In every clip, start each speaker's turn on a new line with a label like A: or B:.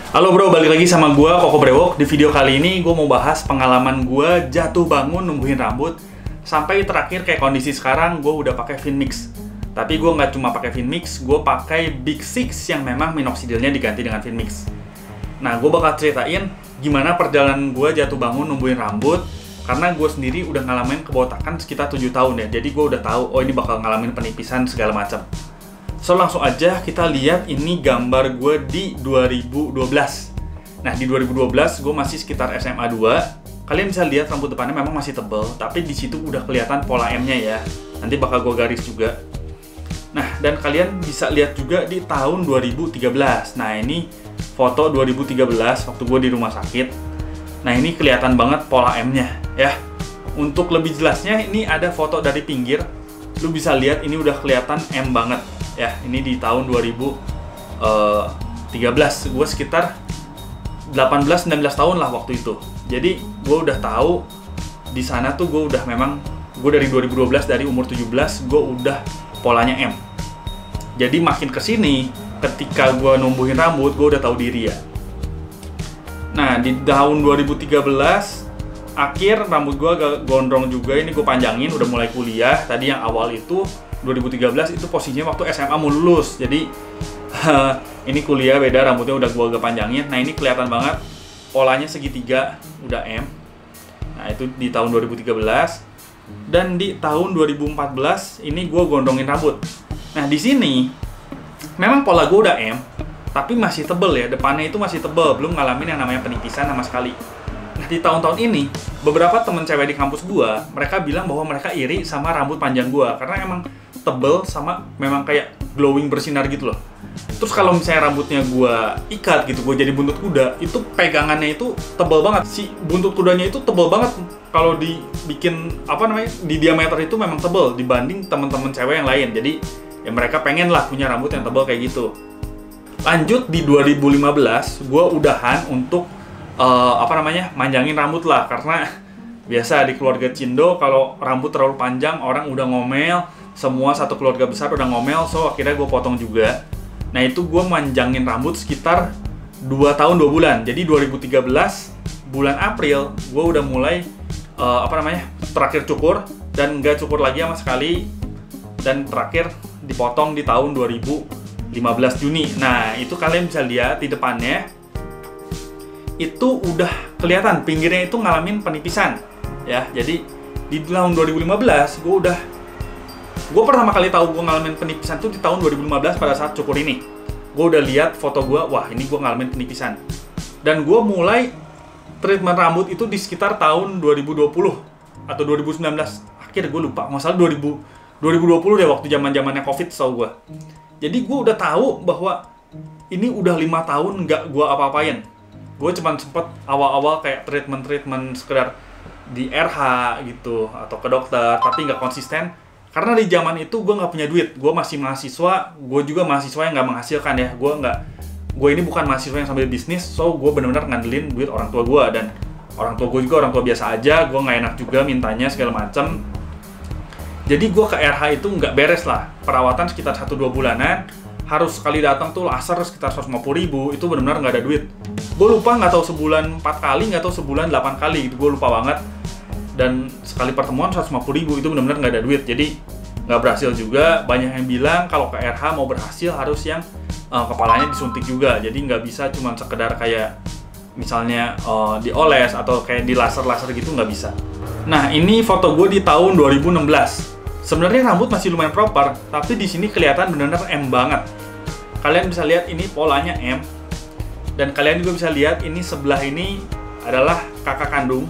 A: Halo bro, balik lagi sama gua Koko Brewok. Di video kali ini gue mau bahas pengalaman gua jatuh bangun numbuhin rambut sampai terakhir kayak kondisi sekarang gue udah pakai Finmix. Tapi gue nggak cuma pakai Finmix, gue pakai Big Six yang memang minoxidilnya diganti dengan Finmix. Nah, gue bakal ceritain gimana perjalanan gue jatuh bangun numbuhin rambut karena gue sendiri udah ngalamin kebotakan sekitar 7 tahun ya. Jadi gue udah tahu, oh ini bakal ngalamin penipisan segala macam. So langsung aja kita lihat ini gambar gue di 2012. Nah di 2012 gue masih sekitar SMA 2. Kalian bisa lihat rambut depannya memang masih tebal, tapi di situ udah kelihatan pola M-nya ya. Nanti bakal gue garis juga. Nah dan kalian bisa lihat juga di tahun 2013. Nah ini foto 2013 waktu gue di rumah sakit. Nah ini kelihatan banget pola M-nya ya. Untuk lebih jelasnya ini ada foto dari pinggir. Lu bisa lihat ini udah kelihatan M banget. Ya, ini di tahun 2013, gue sekitar 18-19 tahun lah waktu itu. Jadi gue udah tahu di sana tuh gue udah memang, gue dari 2012 dari umur 17 gue udah polanya M. Jadi makin kesini ketika gue numbuhin rambut gue udah tahu diri ya. Nah di tahun 2013 akhir rambut gue gondrong juga, ini gue panjangin udah mulai kuliah. Tadi yang awal itu 2013 itu posisinya waktu SMA mau lulus, jadi ini kuliah beda, rambutnya udah gua agak panjangin. Nah ini kelihatan banget polanya segitiga udah M. Nah itu di tahun 2013 dan di tahun 2014 ini gua gondrongin rambut. Nah di sini memang pola gua udah M tapi masih tebel ya, depannya itu masih tebel, belum ngalamin yang namanya penipisan sama sekali. Nah di tahun-tahun ini beberapa temen cewek di kampus gua, mereka bilang bahwa mereka iri sama rambut panjang gua karena emang tebel sama memang kayak glowing bersinar gitu loh. Terus kalau misalnya rambutnya gua ikat gitu, gua jadi buntut kuda, itu pegangannya itu tebel banget. Si buntut kudanya itu tebel banget. Kalau dibikin apa namanya di diameter itu memang tebel dibanding teman-teman cewek yang lain. Jadi ya mereka pengen lah punya rambut yang tebel kayak gitu. Lanjut di 2015 gua udahan untuk manjangin rambut lah, karena biasa di keluarga Cindo kalau rambut terlalu panjang orang udah ngomel, semua satu keluarga besar udah ngomel, so akhirnya gue potong juga. Nah itu gue manjangin rambut sekitar 2 tahun 2 bulan. Jadi 2013 bulan April gue udah mulai terakhir cukur dan nggak cukur lagi sama sekali, dan terakhir dipotong di tahun 2015 Juni. Nah itu kalian bisa lihat di depannya itu udah kelihatan pinggirnya itu ngalamin penipisan ya. Jadi di tahun 2015 gue pertama kali tahu gue ngalamin penipisan tuh di tahun 2015 pada saat cukur ini. Gue udah lihat foto gue, wah ini gue ngalamin penipisan. Dan gue mulai treatment rambut itu di sekitar tahun 2020 atau 2019 akhir, gue lupa, nggak salah 2020 deh, waktu zamannya COVID tau gue. Jadi gue udah tahu bahwa ini udah 5 tahun nggak gue apa-apain. Gue cuma sempet awal-awal kayak treatment sekedar di RH gitu atau ke dokter, tapi nggak konsisten karena di zaman itu gue nggak punya duit. Gue masih mahasiswa, gue juga mahasiswa yang nggak menghasilkan ya. Gue ini bukan mahasiswa yang sambil bisnis, so gue benar-benar ngandelin duit orang tua gue, dan orang tua gue juga orang tua biasa aja. Gue nggak enak juga mintanya segala macam. Jadi gue ke RH itu nggak beres lah, perawatan sekitar 1-2 bulanan. Harus sekali datang tuh laser sekitar 150.000, itu benar-benar nggak ada duit. Gue lupa, nggak tahu sebulan 4 kali, nggak tahu sebulan 8 kali, gitu. Gue lupa banget. Dan sekali pertemuan 150.000 itu benar-benar nggak ada duit, jadi nggak berhasil juga. Banyak yang bilang kalau ke RH mau berhasil harus yang kepalanya disuntik juga, jadi nggak bisa cuma sekedar kayak misalnya dioles atau kayak di laser-laser gitu, nggak bisa. Nah ini foto gue di tahun 2016. Sebenarnya rambut masih lumayan proper, tapi di sini kelihatan benar-benar M banget. Kalian bisa lihat ini polanya M, dan kalian juga bisa lihat ini sebelah ini adalah kakak kandung.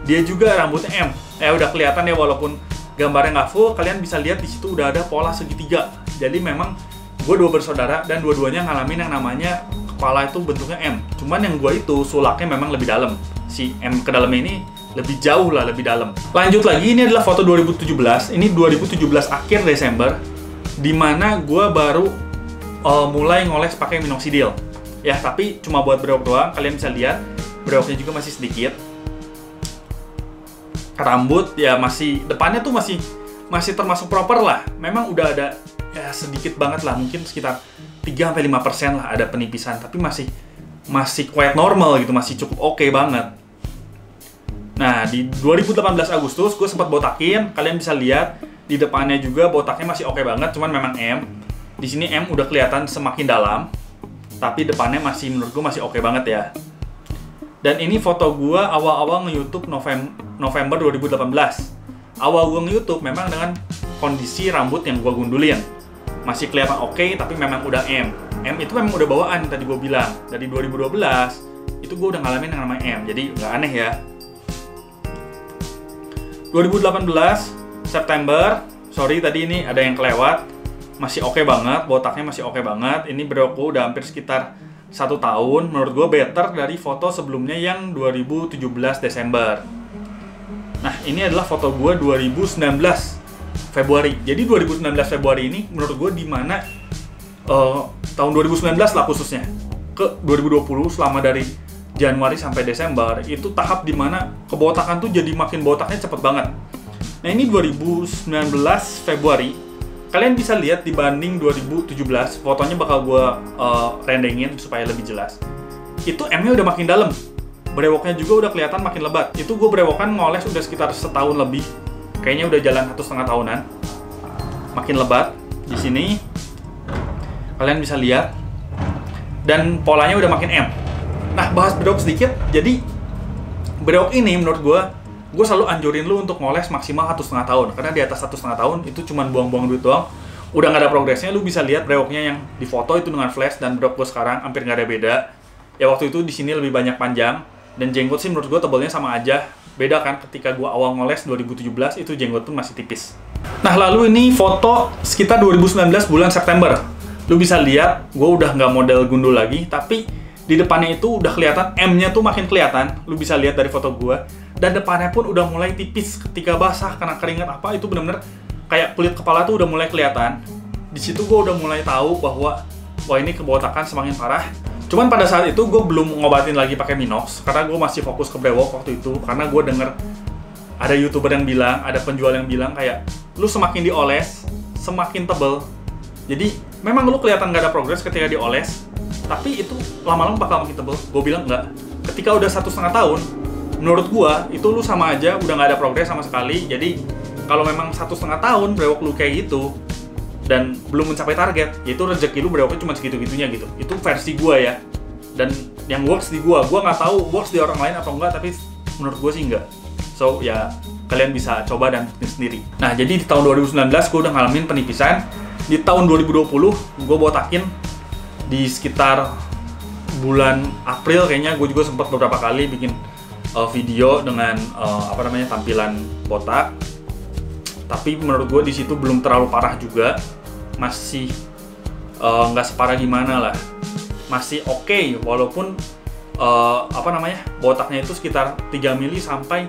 A: Dia juga rambutnya M. Udah kelihatan ya, walaupun gambarnya nggak full, kalian bisa lihat di situ udah ada pola segitiga. Jadi memang gue 2 bersaudara dan dua-duanya ngalamin yang namanya kepala itu bentuknya M. Cuman yang gue itu sulaknya memang lebih dalam. Si M ke dalamnya ini lebih jauh lah, lebih dalam. Lanjut lagi, ini adalah foto 2017. Ini 2017 akhir Desember, dimana gue baru mulai ngoles pakai minoxidil. Ya, tapi cuma buat brewok doang. Kalian bisa lihat, brewoknya juga masih sedikit. Rambut ya masih, depannya tuh masih termasuk proper lah. Memang udah ada ya sedikit banget lah, mungkin sekitar 3-5% lah ada penipisan, tapi masih quite normal gitu, masih cukup oke banget. Nah, di 2018 Agustus gue sempat botakin, kalian bisa lihat di depannya juga botaknya masih oke banget, cuman memang M. Di sini M udah kelihatan semakin dalam, tapi depannya menurut gue masih oke banget ya. Dan ini foto gue awal-awal nge-YouTube November 2018. Awal gue nge-YouTube memang dengan kondisi rambut yang gue gundulin. Masih kelihatan oke, tapi memang udah M. M itu memang udah bawaan, tadi gue bilang. Dari 2012, itu gue udah ngalamin yang namanya M, jadi nggak aneh ya. 2018 September, sorry tadi ini ada yang kelewat, masih oke banget, botaknya masih oke banget. Ini brewok gue udah hampir sekitar 1 tahun, menurut gue better dari foto sebelumnya yang 2017 Desember. Nah, ini adalah foto gue 2019 Februari. Jadi 2019 Februari ini menurut gue dimana tahun 2019 lah khususnya ke 2020 selama dari Januari sampai Desember itu tahap dimana kebotakan tuh jadi makin botaknya cepet banget. Nah, ini 2019 Februari, kalian bisa lihat dibanding 2017, fotonya bakal gue rendengin supaya lebih jelas. Itu M-nya udah makin dalam, brewoknya juga udah kelihatan makin lebat. Itu gue brewokan ngoles udah sekitar setahun lebih, kayaknya udah jalan 1,5 tahunan. Makin lebat di sini, kalian bisa lihat, dan polanya udah makin M. Nah, bahas brewok sedikit. Jadi brewok ini menurut gue selalu anjurin lu untuk ngoles maksimal 1,5 tahun, karena di atas 1,5 tahun itu cuman buang-buang duit doang, udah nggak ada progresnya. Lu bisa lihat brewoknya yang di foto itu dengan flash dan brewok gue sekarang hampir nggak ada beda. Ya waktu itu di sini lebih banyak panjang, dan jenggot sih menurut gue tebalnya sama aja. Beda kan ketika gue awal ngoles 2017 itu jenggot pun masih tipis. Nah, lalu ini foto sekitar 2019 bulan September. Lu bisa lihat gue udah nggak model gundul lagi, tapi di depannya itu udah kelihatan M-nya tuh makin kelihatan. Lu bisa lihat dari foto gue. Dan depannya pun udah mulai tipis ketika basah karena keringat apa, itu bener-bener kayak kulit kepala tuh udah mulai kelihatan. Di situ gue udah mulai tahu bahwa wah, ini kebotakan semakin parah. Cuman pada saat itu gue belum ngobatin lagi pakai Minox karena gue masih fokus ke brewok waktu itu, karena gue denger ada YouTuber yang bilang, ada penjual yang bilang kayak lu semakin dioles semakin tebel. Jadi memang lu kelihatan nggak ada progres ketika dioles, tapi itu lama-lama bakal makin tebel. Gue bilang enggak. Ketika udah 1,5 tahun, menurut gue itu lu sama aja udah nggak ada progres sama sekali. Jadi kalau memang 1,5 tahun brewok lu kayak gitu dan belum mencapai target, yaitu rezeki lu brewoknya cuma segitu-gitunya gitu. Itu versi gue ya. Dan yang works di gue nggak tahu works di orang lain atau enggak, tapi menurut gue sih enggak. So ya kalian bisa coba dan bikin sendiri. Nah, jadi di tahun 2019 gue udah ngalamin penipisan. Di tahun 2020 gue botakin di sekitar bulan April kayaknya. Gue juga sempat beberapa kali bikin video dengan tampilan botak. Tapi menurut gue di situ belum terlalu parah juga, masih nggak separah gimana lah, masih oke, walaupun botaknya itu sekitar 3 mili sampai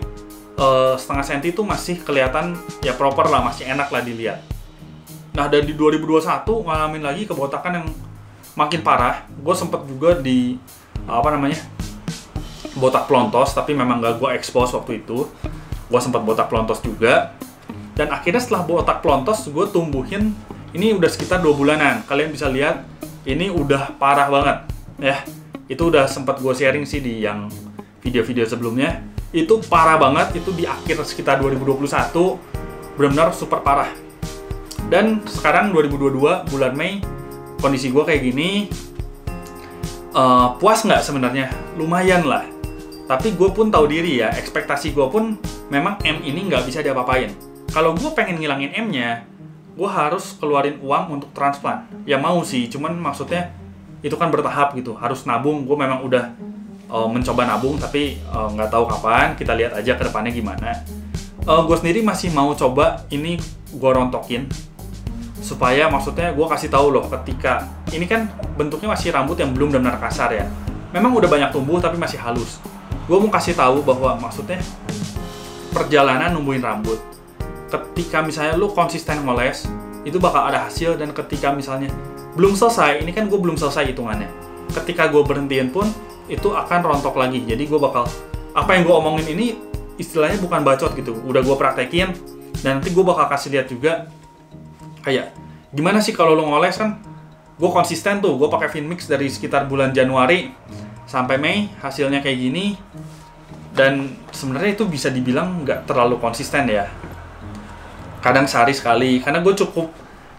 A: setengah senti itu masih kelihatan ya proper lah, masih enak lah dilihat. Nah, dan di 2021 ngalamin lagi kebotakan yang makin parah. Gue sempet juga di botak plontos, tapi memang gak gue expose waktu itu. Gue sempet botak plontos juga. Dan akhirnya setelah botak plontos, gue tumbuhin, ini udah sekitar 2 bulanan. Kalian bisa lihat, ini udah parah banget. Ya, itu udah sempet gue sharing sih di yang video-video sebelumnya. Itu parah banget, itu di akhir sekitar 2021. Benar-benar super parah. Dan sekarang 2022, bulan Mei, kondisi gue kayak gini. Puas nggak sebenarnya? Lumayan lah. Tapi gue pun tahu diri ya, ekspektasi gue pun memang M ini nggak bisa diapa-apain. Kalau gue pengen ngilangin M-nya, gue harus keluarin uang untuk transplant. Ya mau sih, cuman maksudnya itu kan bertahap gitu, harus nabung. Gue memang udah mencoba nabung, tapi nggak tahu kapan. Kita lihat aja ke depannya gimana. Gue sendiri masih mau coba ini gue rontokin, supaya maksudnya gue kasih tahu loh, ketika ini kan bentuknya masih rambut yang belum benar kasar ya. Memang udah banyak tumbuh tapi masih halus. Gue mau kasih tahu bahwa maksudnya perjalanan numbuhin rambut, ketika misalnya lu konsisten ngoles, itu bakal ada hasil. Dan ketika misalnya belum selesai, ini kan gue belum selesai hitungannya, ketika gue berhentiin pun itu akan rontok lagi. Jadi gue bakal, apa yang gue omongin ini istilahnya bukan bacot gitu, udah gue praktekin. Dan nanti gue bakal kasih lihat juga kayak gimana sih kalau lo ngoles kan gue konsisten tuh, gue pakai Finmix dari sekitar bulan Januari sampai Mei, hasilnya kayak gini. Dan sebenarnya itu bisa dibilang nggak terlalu konsisten ya. Kadang sehari sekali, karena gue cukup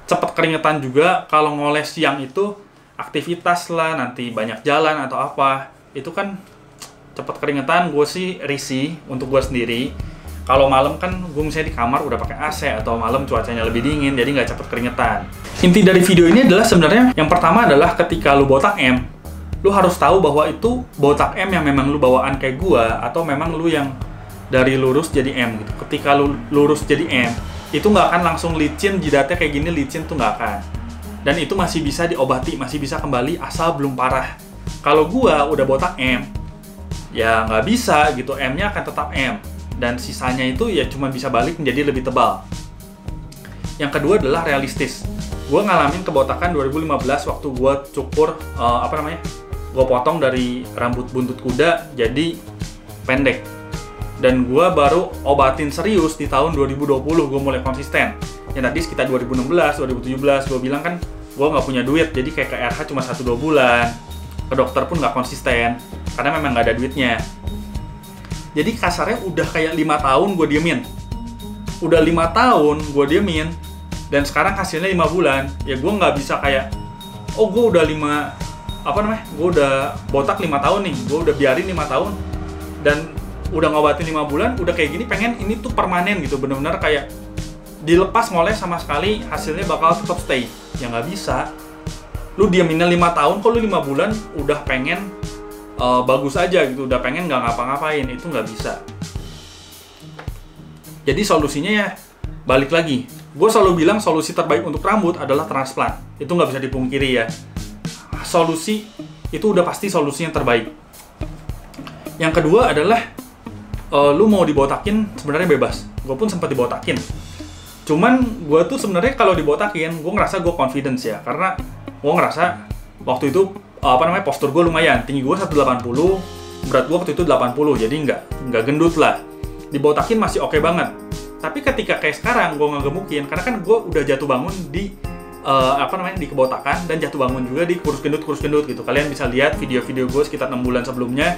A: cepet keringetan juga. Kalau ngoles siang itu aktivitas lah, nanti banyak jalan atau apa, itu kan cepet keringetan. Gue sih risih untuk gue sendiri. Kalau malam kan gue misalnya di kamar udah pakai AC, atau malam cuacanya lebih dingin, jadi nggak cepet keringetan. Inti dari video ini adalah sebenarnya yang pertama adalah ketika lu botak M, lu harus tahu bahwa itu botak M yang memang lu bawaan kayak gua, atau memang lu yang dari lurus jadi M gitu. Ketika lu lurus jadi M, itu nggak akan langsung licin, jidatnya kayak gini licin tuh nggak akan. Dan itu masih bisa diobati, masih bisa kembali asal belum parah. Kalau gua udah botak M, ya nggak bisa gitu, M-nya akan tetap M. Dan sisanya itu ya cuma bisa balik menjadi lebih tebal. Yang kedua adalah realistis. Gue ngalamin kebotakan 2015 waktu gue cukur, gue potong dari rambut buntut kuda jadi pendek. Dan gue baru obatin serius di tahun 2020, gue mulai konsisten. Yang tadi sekitar 2016, 2017, gue bilang kan gue nggak punya duit, jadi kayak ke RH cuma 1-2 bulan. Ke dokter pun nggak konsisten, karena memang nggak ada duitnya. Jadi kasarnya udah kayak 5 tahun gue diemin. Udah 5 tahun gue diemin, dan sekarang hasilnya 5 bulan. Ya gue nggak bisa kayak, oh gue udah gue udah botak 5 tahun nih, gue udah biarin 5 tahun, dan udah ngobatin 5 bulan, udah kayak gini, pengen ini tuh permanen gitu, bener-bener kayak dilepas ngoles sama sekali, hasilnya bakal tetap stay. Ya nggak bisa. Lu dieminnya 5 tahun, kok lu 5 bulan udah pengen bagus aja gitu, udah pengen nggak ngapa-ngapain, itu nggak bisa. Jadi solusinya ya balik lagi, gue selalu bilang solusi terbaik untuk rambut adalah transplant. Itu nggak bisa dipungkiri ya, solusi itu udah pasti solusi yang terbaik. Yang kedua adalah lu mau dibotakin sebenarnya bebas. Gue pun sempat dibotakin, cuman gue tuh sebenarnya kalau dibotakin gue ngerasa gue confidence ya, karena gue ngerasa waktu itu postur gue lumayan, tinggi gue 180, berat gue waktu itu 80, jadi nggak gendut lah. Dibotakin masih oke banget. Tapi ketika kayak sekarang gue ngegemukin, karena kan gue udah jatuh bangun di di kebotakan, dan jatuh bangun juga di kurus gendut gitu. Kalian bisa lihat video-video gue sekitar 6 bulan sebelumnya,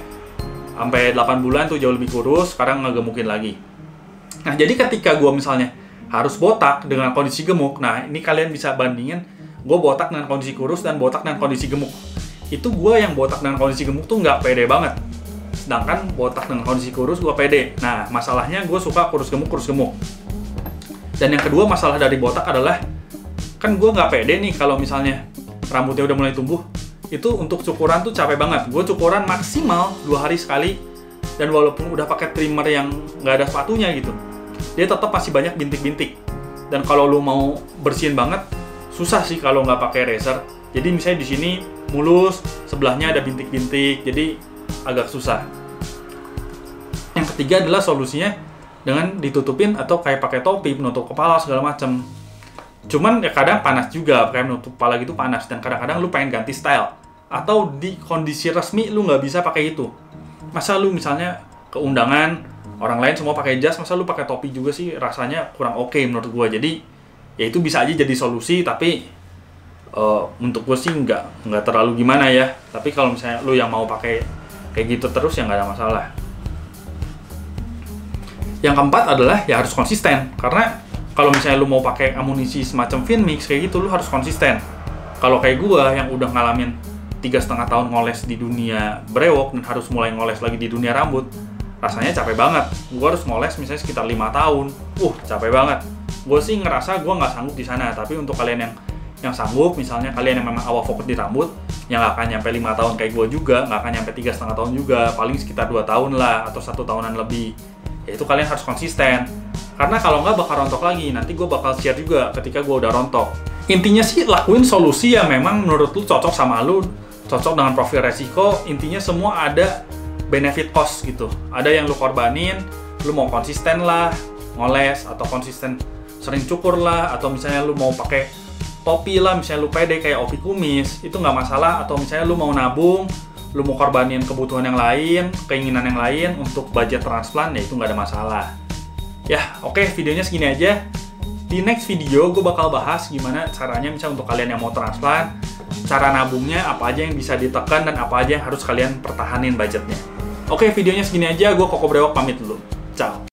A: sampai 8 bulan tuh jauh lebih kurus, sekarang ngegemukin lagi. Nah jadi ketika gue misalnya harus botak dengan kondisi gemuk, nah ini kalian bisa bandingin gue botak dengan kondisi kurus dan botak dengan kondisi gemuk. Itu gue yang botak dengan kondisi gemuk tuh nggak pede banget, sedangkan botak dengan kondisi kurus gue pede. Nah masalahnya gue suka kurus gemuk. Dan yang kedua masalah dari botak adalah, kan gue nggak pede nih kalau misalnya rambutnya udah mulai tumbuh, itu untuk cukuran tuh capek banget. Gue cukuran maksimal 2 hari sekali, dan walaupun udah pakai trimmer yang nggak ada sepatunya gitu, dia tetap masih banyak bintik-bintik. Dan kalau lu mau bersihin banget, susah sih kalau nggak pakai razor. Jadi misalnya di sini mulus, sebelahnya ada bintik-bintik, jadi agak susah. Yang ketiga adalah solusinya dengan ditutupin atau kayak pakai topi, penutup kepala segala macem. Cuman ya kadang panas juga, kayak menutup kepala gitu panas, dan kadang-kadang lu pengen ganti style. Atau di kondisi resmi lu nggak bisa pakai itu. Masa lu misalnya ke undangan, orang lain semua pakai jas, masa lu pakai topi juga sih, rasanya kurang oke menurut gua. Jadi ya itu bisa aja jadi solusi, tapi untuk gue sih nggak terlalu gimana ya. Tapi kalau misalnya lu yang mau pakai kayak gitu terus ya nggak ada masalah. Yang keempat adalah ya harus konsisten, karena kalau misalnya lu mau pakai amunisi semacam Finmix kayak gitu, lu harus konsisten. Kalau kayak gue yang udah ngalamin 3,5 tahun ngoles di dunia brewok dan harus mulai ngoles lagi di dunia rambut, rasanya capek banget. Gue harus ngoles misalnya sekitar 5 tahun, capek banget. Gue sih ngerasa gue nggak sanggup di sana. Tapi untuk kalian yang sanggup, misalnya kalian yang memang awal fokus di rambut, yang nggak akan nyampe 5 tahun kayak gue juga, nggak akan nyampe 3,5 tahun juga, paling sekitar 2 tahun lah, atau 1 tahunan lebih. Ya itu kalian harus konsisten, karena kalau nggak bakal rontok lagi. Nanti gue bakal share juga ketika gue udah rontok. Intinya sih lakuin solusi yang memang menurut lu cocok sama lu, cocok dengan profil resiko. Intinya semua ada benefit cost gitu. Ada yang lu korbanin, lu mau konsisten lah ngoles, atau konsisten sering cukur lah, atau misalnya lu mau pakai topi lah, misalnya lu pede kayak Ovi Kumis, itu nggak masalah. Atau misalnya lu mau nabung, lu mau korbanin kebutuhan yang lain, keinginan yang lain untuk budget transplant, ya itu nggak ada masalah. Ya oke, videonya segini aja. Di next video gue bakal bahas gimana caranya misalnya untuk kalian yang mau transplant, cara nabungnya, apa aja yang bisa ditekan, dan apa aja yang harus kalian pertahanin budgetnya. Oke, videonya segini aja. Gue Koko Brewok pamit dulu. Ciao.